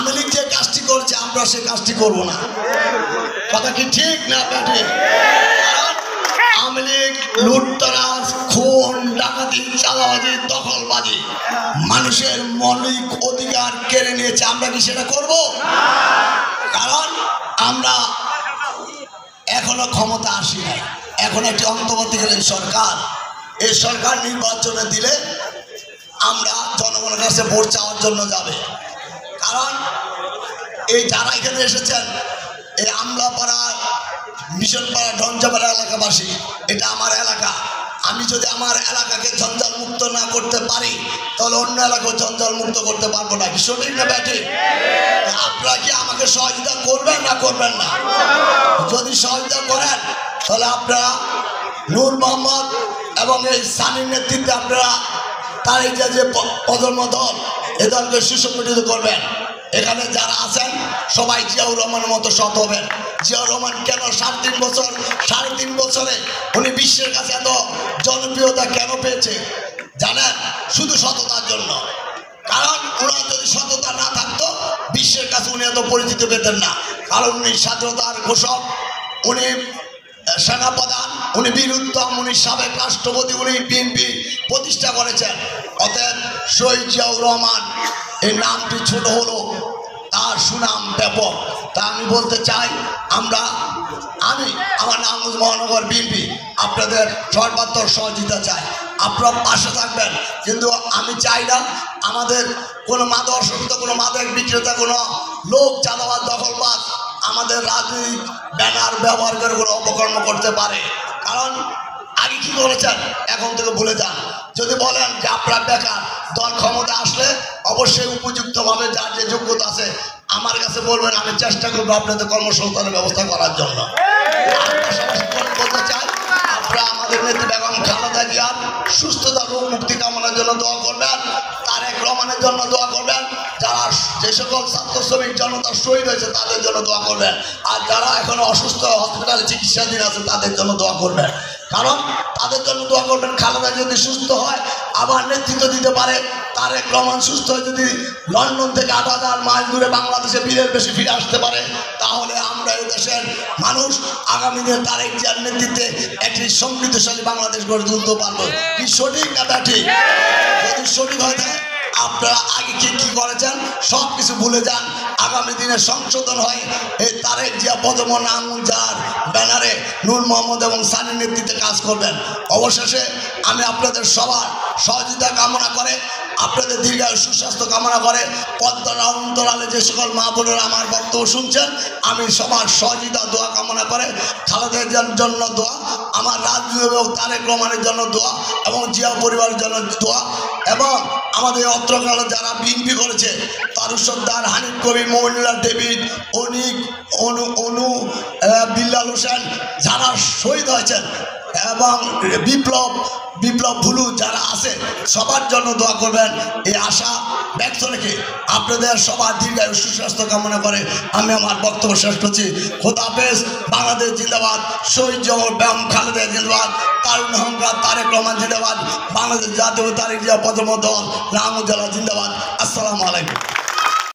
আওয়ামী লীগ যে কাজটি করছে আমরা সে কাজটি করব না। কথা কি ঠিক না বেঠিক? আওয়ামী লীগ লুটতরাজ, খুন, ডাকাতি, চাঁদাবাজি, দখলবাজি, মানুষের মৌলিক অধিকার কেড়ে নিয়েছে। আমরা কি সেটা করব? কারণ আমরা এখনো ক্ষমতা আসি নাই। এখন একটি অন্তর্বর্তীকালীন সরকার, এই সরকার নির্বাচনে দিলে আমরা জনগণের কাছে ভোট চাওয়ার জন্য যাবে। কারণ এই যারা এখানে এসেছেন, এই আমলাপাড়া, মিশনপাড়া, ঢঞ্জাপাড়া এলাকাবাসী, এটা আমার এলাকা। আমি যদি আমার এলাকাকে জঞ্জাল মুক্ত না করতে পারি তাহলে অন্য এলাকাও জঞ্জাল মুক্ত করতে পারবো না। কি সঠিক না ব্যাঠিক? আপনারা কি আমাকে সহযোগিতা করবেন না করবেন না? যদি সহযোগিতা করেন তাহলে আপনারা নূর মোহাম্মদ এবং এই সানির নেতৃত্বে আপনারা তার এই যে প্রজন্ম দল, এ দলকে সুসংগঠিত করবেন। এখানে যারা আছেন সবাই জিয়াউর রহমানের মতো সৎ হবেন। জিয়াউর রহমান কেন 3.5 বছরে উনি বিশ্বের কাছে এত জনপ্রিয়তা কেন পেয়েছে জানেন? শুধু সততার জন্য। কারণ ওনার যদি সততা না থাকতো বিশ্বের কাছে উনি এত পরিচিত পেতেন না। কারণ উনি স্বাধীনতার ঘোষক, উনি সেনাপ্রধান, উনি বীর উত্তম, উনি সাবেক রাষ্ট্রপতি, উনি বিএনপি প্রতিষ্ঠা করেছেন। অতএব শহীদ জিয়াউর রহমান এই নামটি ছোট হলো, তার সুনাম ব্যাপক। তা আমি বলতে চাই, আমি আমার নারায়ণগঞ্জ মহানগর বিএনপি আপনাদের সর্বাত্মক সহযোগিতা চাই। আপনারা পাশে থাকবেন। কিন্তু আমি চাই না আমাদের কোনো মাদকাসক্ত, কোনো মাদক বিক্রেতা, কোনো লোক চাঁদাবাজ, দখলবাজ আমাদের রাজনৈতিক ব্যানার ব্যবহার করে কোনো অপকর্ম করতে পারে। কারণ আগে কি করেছেন এখন থেকে ভুলে যান। যদি বলেন যে আপনারা বেকার, দল ক্ষমতা আসলে অবশ্যই উপযুক্তভাবে যার যে যোগ্যতা আছে আমার কাছে বলবেন, আমি চেষ্টা করবো আপনাদের কর্মসংস্থানের ব্যবস্থা করার জন্য। বলতে চাই, আপনারা আমাদের নেত্রী বেগম খালেদা জিয়ার সুস্থতা, রোগ মুক্তি কামনার জন্য দোয়া করবেন। তারেক রহমানের জন্য দোয়া করবেন। যারা যে সকল ছাত্র শ্রমিক জনতা শহীদ হয়েছে তাদের জন্য দোয়া করবেন। আর যারা এখনো অসুস্থ, হসপিটালে চিকিৎসাধীন আছে তাদের জন্য দোয়া করবেন। কারণ তাদের জন্য দোয়া করবেন, খালেদা যদি সুস্থ হয় আবার নেতৃত্ব দিতে পারে। তারেক রহমান সুস্থ হয়ে যদি লন্ডন থেকে 8,000 মাইল দূরে বাংলাদেশে বীরের বেশি ফিরে আসতে পারে, তাহলে আমরা এই দেশের মানুষ আগামী দিনে তারেক জিয়ার নেতৃত্বে একটি সমৃদ্ধশালী বাংলাদেশ গড়ে তুলতে পারবো। কি সঠিক না ব্যাঠিক? যদি সঠিক হয়ে যায়, আপনারা আগে কি করেছেন সব কিছু ভুলে যান। আগামী দিনে সংশোধন হয় এই তারেক জিয়া পদমন আঙুল যার ব্যানারে নূর মোহাম্মদ এবং সানির নেতৃত্বে কাজ করবেন। অবশেষে আমি আপনাদের সবার সহযোগিতা কামনা করে, আপনাদের দীর্ঘায়ু সুস্বাস্থ্য কামনা করে, পদ্মার অন্তরালে যে সকল মা বোনেরা আমার বক্তব্য শুনছেন, আমি সবার সহযোগিতা দোয়া কামনা করে, খালেদা জিয়ার জন্য দোয়া, আমার রাজনীতি এবং তারেক রহমানের জন্য দোয়া এবং জিয়া পরিবারের জন্য দোয়া, এবং আমাদের অত্রকালে যারা বিএনপি করেছে তারুসর্দার, হানিফ কবির, মমিনুল্লাহ, ডেভিড, অনিক, অনু, বিল্লাল হোসেন যারা শহীদ হয়েছেন এবং বিপ্লব ভুলু যারা আছে সবার জন্য দোয়া করবেন। এই আশা ব্যক্ত রেখে আপনাদের সবার দীর্ঘায়ু সুস্বাস্থ্য কামনা করে আমি আমার বক্তব্য শেষ করছি। খোদা হাফেজ। বাংলাদেশ জিন্দাবাদ। শহীদ জিয়াউর বেগম খালেদা জিন্দাবাদ। তারুণ অহংকার তারেক রহমান জিন্দাবাদ। বাংলাদেশ জাতীয় তারেক জিয়া পদম দল নারায়ণগঞ্জ জেলা জিন্দাবাদ। আসসালামু আলাইকুম।